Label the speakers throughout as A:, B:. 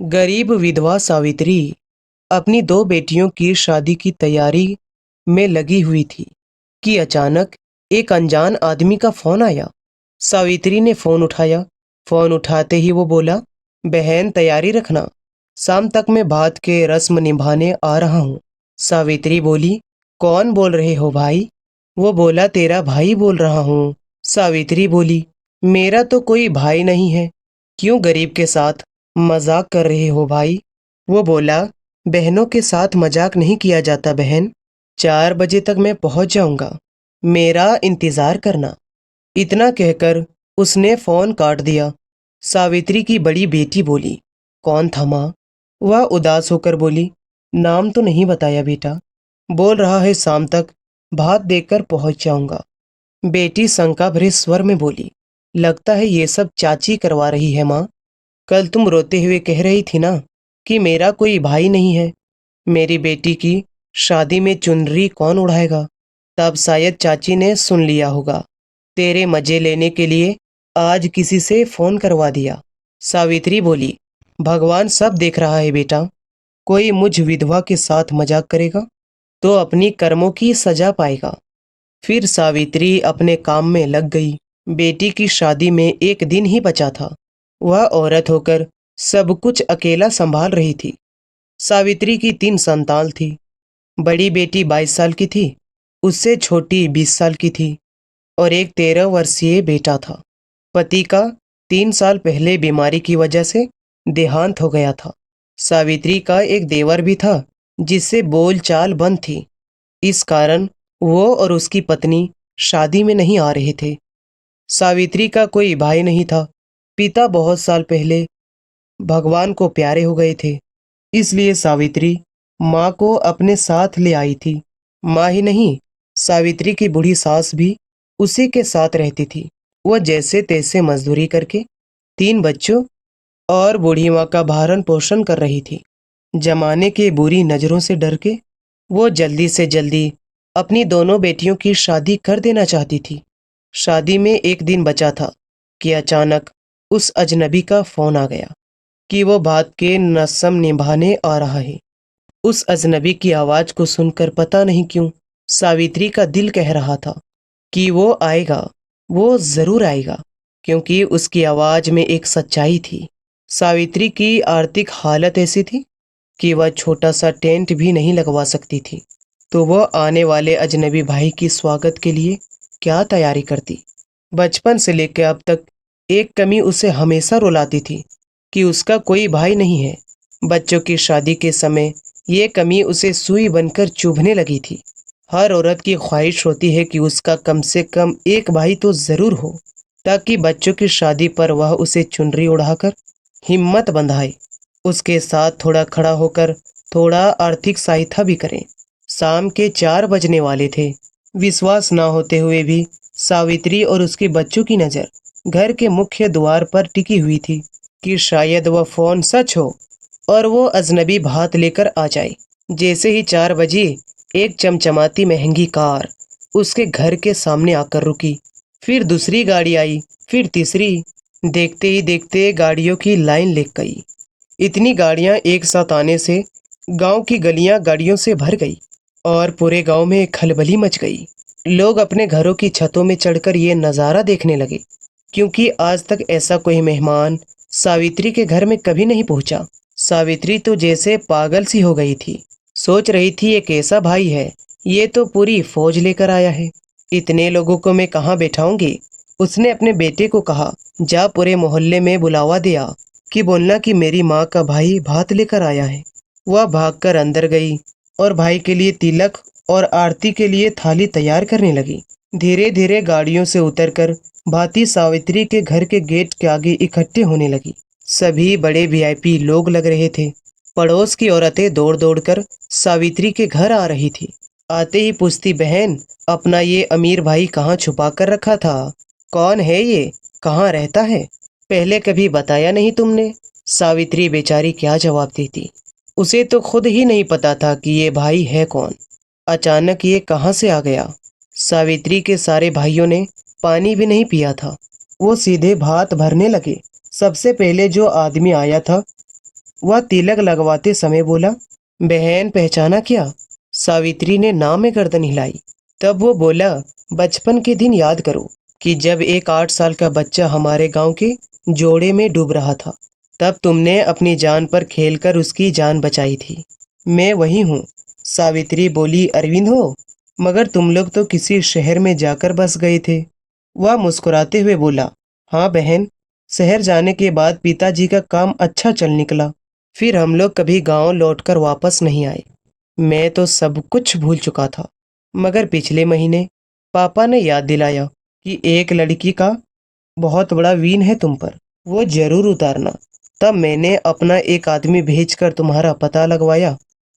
A: गरीब विधवा सावित्री अपनी दो बेटियों की शादी की तैयारी में लगी हुई थी कि अचानक एक अनजान आदमी का फोन आया। सावित्री ने फोन उठाया। फोन उठाते ही वो बोला, बहन तैयारी रखना, शाम तक मैं बात के रस्म निभाने आ रहा हूँ। सावित्री बोली, कौन बोल रहे हो भाई? वो बोला, तेरा भाई बोल रहा हूँ। सावित्री बोली, मेरा तो कोई भाई नहीं है, क्यों गरीब के साथ मजाक कर रहे हो भाई? वो बोला, बहनों के साथ मजाक नहीं किया जाता बहन। 4 बजे तक मैं पहुंच जाऊंगा, मेरा इंतजार करना। इतना कहकर उसने फोन काट दिया। सावित्री की बड़ी बेटी बोली, कौन था माँ? वह उदास होकर बोली, नाम तो नहीं बताया बेटा, बोल रहा है शाम तक भात देकर पहुंच जाऊंगा। बेटी शंका भरे स्वर में बोली, लगता है ये सब चाची करवा रही है माँ। कल तुम रोते हुए कह रही थी ना कि मेरा कोई भाई नहीं है। मेरी बेटी की शादी में चुनरी कौन उड़ाएगा? तब शायद चाची ने सुन लिया होगा। तेरे मजे लेने के लिए आज किसी से फोन करवा दिया। सावित्री बोली, भगवान सब देख रहा है बेटा। कोई मुझ विधवा के साथ मजाक करेगा तो अपनी कर्मों की सजा पाएगा। फिर सावित्री अपने काम में लग गई। बेटी की शादी में एक दिन ही बचा था। वह औरत होकर सब कुछ अकेला संभाल रही थी। सावित्री की 3 संतान थी। बड़ी बेटी 22 साल की थी, उससे छोटी 20 साल की थी और एक 13 वर्षीय बेटा था। पति का 3 साल पहले बीमारी की वजह से देहांत हो गया था। सावित्री का एक देवर भी था जिससे बोलचाल बंद थी। इस कारण वो और उसकी पत्नी शादी में नहीं आ रहे थे। सावित्री का कोई भाई नहीं था। पिता बहुत साल पहले भगवान को प्यारे हो गए थे, इसलिए सावित्री माँ को अपने साथ ले आई थी। माँ ही नहीं, सावित्री की बूढ़ी सास भी उसी के साथ रहती थी। वह जैसे तैसे मजदूरी करके 3 बच्चों और बूढ़ी माँ का भरण पोषण कर रही थी। जमाने के बुरी नज़रों से डर के वो जल्दी से जल्दी अपनी दोनों बेटियों की शादी कर देना चाहती थी। शादी में एक दिन बचा था कि अचानक उस अजनबी का फोन आ गया कि वो बात के रस्म निभाने आ रहा है। उस अजनबी की आवाज को सुनकर पता नहीं क्यों सावित्री का दिल कह रहा था कि वो आएगा, वो जरूर आएगा, क्योंकि उसकी आवाज में एक सच्चाई थी। सावित्री की आर्थिक हालत ऐसी थी कि वह छोटा सा टेंट भी नहीं लगवा सकती थी, तो वह आने वाले अजनबी भाई की स्वागत के लिए क्या तैयारी करती। बचपन से लेकर अब तक एक कमी उसे हमेशा रुलाती थी कि उसका कोई भाई नहीं है। बच्चों की शादी के समय ये कमी उसे सुई बनकर चुभने लगी थी। हर औरत की ख्वाहिश होती है कि उसका कम से कम एक भाई तो जरूर हो, ताकि बच्चों की शादी पर वह उसे चुनरी उड़ाकर हिम्मत बंधाए, उसके साथ थोड़ा खड़ा होकर थोड़ा आर्थिक सहायता भी करें। शाम के 4 बजने वाले थे। विश्वास ना होते हुए भी सावित्री और उसके बच्चों की नज़र घर के मुख्य द्वार पर टिकी हुई थी कि शायद वह फोन सच हो और वो अजनबी भात लेकर आ जाए। जैसे ही 4 बजे एक चमचमाती महंगी कार उसके घर के सामने आकर रुकी। फिर दूसरी गाड़ी आई, फिर तीसरी। देखते ही देखते गाड़ियों की लाइन लग गई। इतनी गाड़ियां एक साथ आने से गांव की गलियां गाड़ियों से भर गई और पूरे गांव में खलबली मच गई। लोग अपने घरों की छतों में चढ़कर ये नज़ारा देखने लगे, क्योंकि आज तक ऐसा कोई मेहमान सावित्री के घर में कभी नहीं पहुंचा। सावित्री तो जैसे पागल सी हो गई थी। सोच रही थी, एक ऐसा भाई है, ये तो पूरी फौज लेकर आया है, इतने लोगों को मैं कहाँ बैठाऊंगी। उसने अपने बेटे को कहा, जा पूरे मोहल्ले में बुलावा दिया कि बोलना कि मेरी माँ का भाई भात लेकर आया है। वह भागकर अंदर गई और भाई के लिए तिलक और आरती के लिए थाली तैयार करने लगी। धीरे धीरे गाड़ियों से उतरकर भाती सावित्री के घर के गेट के आगे इकट्ठे होने लगी। सभी बड़े वीआईपी लोग लग रहे थे। पड़ोस की औरतें दौड़ दौड़ कर सावित्री के घर आ रही थी। आते ही पूछती, बहन अपना ये अमीर भाई कहाँ छुपा कर रखा था? कौन है ये, कहाँ रहता है? पहले कभी बताया नहीं तुमने? सावित्री बेचारी क्या जवाब देती। उसे तो खुद ही नहीं पता था कि ये भाई है कौन। अचानक ये कहाँ से आ गया? सावित्री के सारे भाइयों ने पानी भी नहीं पिया था, वो सीधे भात भरने लगे। सबसे पहले जो आदमी आया था वह तिलक लगवाते समय बोला, बहन पहचाना क्या? सावित्री ने ना में गर्दन हिलाई। तब वो बोला, बचपन के दिन याद करो कि जब एक 8 साल का बच्चा हमारे गांव के जोड़े में डूब रहा था, तब तुमने अपनी जान पर खेलकर उसकी जान बचाई थी। मैं वही हूँ। सावित्री बोली, अरविंद हो? मगर तुम लोग तो किसी शहर में जाकर बस गए थे। वह मुस्कुराते हुए बोला, हाँ बहन, शहर जाने के बाद पिताजी का काम अच्छा चल निकला। फिर हम लोग कभी गांव लौटकर वापस नहीं आए। मैं तो सब कुछ भूल चुका था। मगर पिछले महीने पापा ने याद दिलाया कि एक लड़की का बहुत बड़ा वीन है तुम पर, वो जरूर उतारना। तब मैंने अपना एक आदमी भेजकर तुम्हारा पता लगवाया।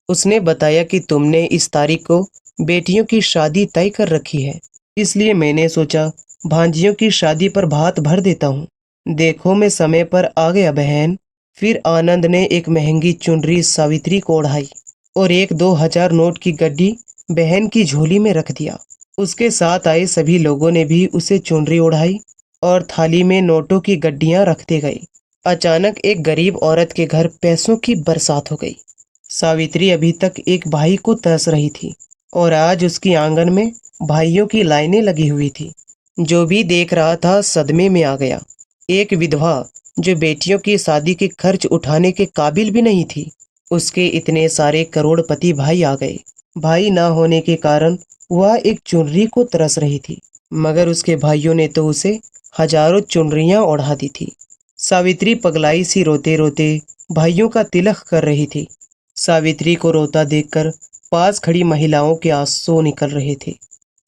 A: उसने बताया कि तुमने इस तारीख को बेटियों की शादी तय कर रखी है। इसलिए मैंने सोचा भांजियों की शादी पर भात भर देता हूँ। देखो मैं समय पर आ गया बहन। फिर आनंद ने एक महंगी चुनरी सावित्री को ओढ़ाई और 1-2 हजार नोट की गड्डी बहन की झोली में रख दिया। उसके साथ आए सभी लोगों ने भी उसे चुनरी ओढ़ाई और थाली में नोटों की गड्डियां रखते गए। अचानक एक गरीब औरत के घर पैसों की बरसात हो गई। सावित्री अभी तक एक भाई को तरस रही थी और आज उसकी आंगन में भाइयों की लाइनें लगी हुई थी। जो भी देख रहा था सदमे में आ गया। एक विधवा जो बेटियों की शादी के खर्च उठाने के काबिल भी नहीं थी, उसके इतने सारे करोड़पति भाई आ गए। भाई ना होने के कारण वह एक चुनरी को तरस रही थी, मगर उसके भाइयों ने तो उसे हजारों चुनरियां ओढ़ा दी थी। सावित्री पगलाई सी रोते रोते भाइयों का तिलक कर रही थी। सावित्री को रोता देखकर पास खड़ी महिलाओं के आंसू निकल रहे थे।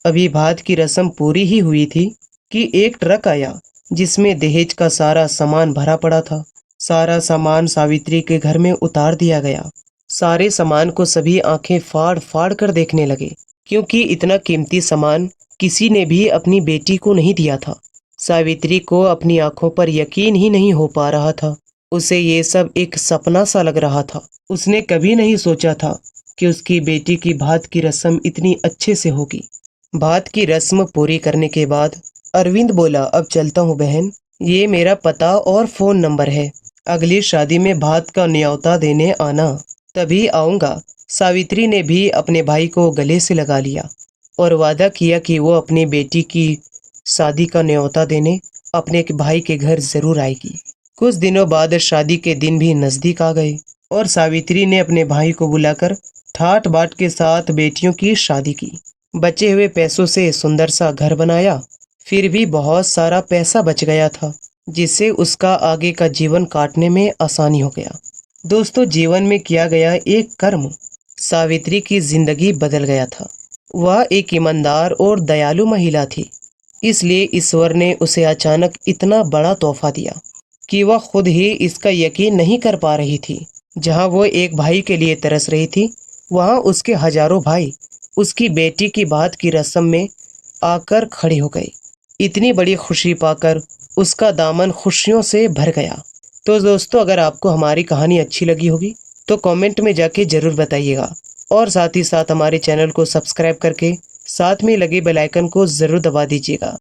A: अभी भात की रस्म पूरी ही हुई थी कि एक ट्रक आया जिसमें दहेज का सारा सामान भरा पड़ा था। सारा सामान सावित्री के घर में उतार दिया गया। सारे सामान को सभी आंखें फाड़ फाड़ कर देखने लगे, क्योंकि इतना कीमती सामान किसी ने भी अपनी बेटी को नहीं दिया था। सावित्री को अपनी आंखों पर यकीन ही नहीं हो पा रहा था। उसे ये सब एक सपना सा लग रहा था। उसने कभी नहीं सोचा था कि उसकी बेटी की भात की रस्म इतनी अच्छे से होगी। भात की रस्म पूरी करने के बाद अरविंद बोला, अब चलता हूँ बहन, ये मेरा पता और फोन नंबर है। अगली शादी में भात का न्योता देने आना। तभी आऊँगा। सावित्री ने भी अपने भाई को गले से लगा लिया और वादा किया कि वो अपनी बेटी की शादी का न्योता देने अपने भाई के घर जरूर आएगी। कुछ दिनों बाद शादी के दिन भी नजदीक आ गए और सावित्री ने अपने भाई को बुलाकर ठाट बाट के साथ बेटियों की शादी की। बचे हुए पैसों से सुंदर सा घर बनाया। फिर भी बहुत सारा पैसा बच गया था, जिससे उसका आगे का जीवन काटने में आसानी हो गया। दोस्तों, जीवन में किया गया एक कर्म सावित्री की जिंदगी बदल गया था। वह एक ईमानदार और दयालु महिला थी, इसलिए ईश्वर ने उसे अचानक इतना बड़ा तोहफा दिया कि वह खुद ही इसका यकीन नहीं कर पा रही थी। जहां वो एक भाई के लिए तरस रही थी, वहां उसके हजारों भाई उसकी बेटी की बात की रस्म में आकर खड़े हो गए। इतनी बड़ी खुशी पाकर उसका दामन खुशियों से भर गया। तो दोस्तों, अगर आपको हमारी कहानी अच्छी लगी होगी तो कमेंट में जाके जरूर बताइएगा और साथ ही साथ हमारे चैनल को सब्सक्राइब करके साथ में लगे बेल आइकन को जरूर दबा दीजिएगा।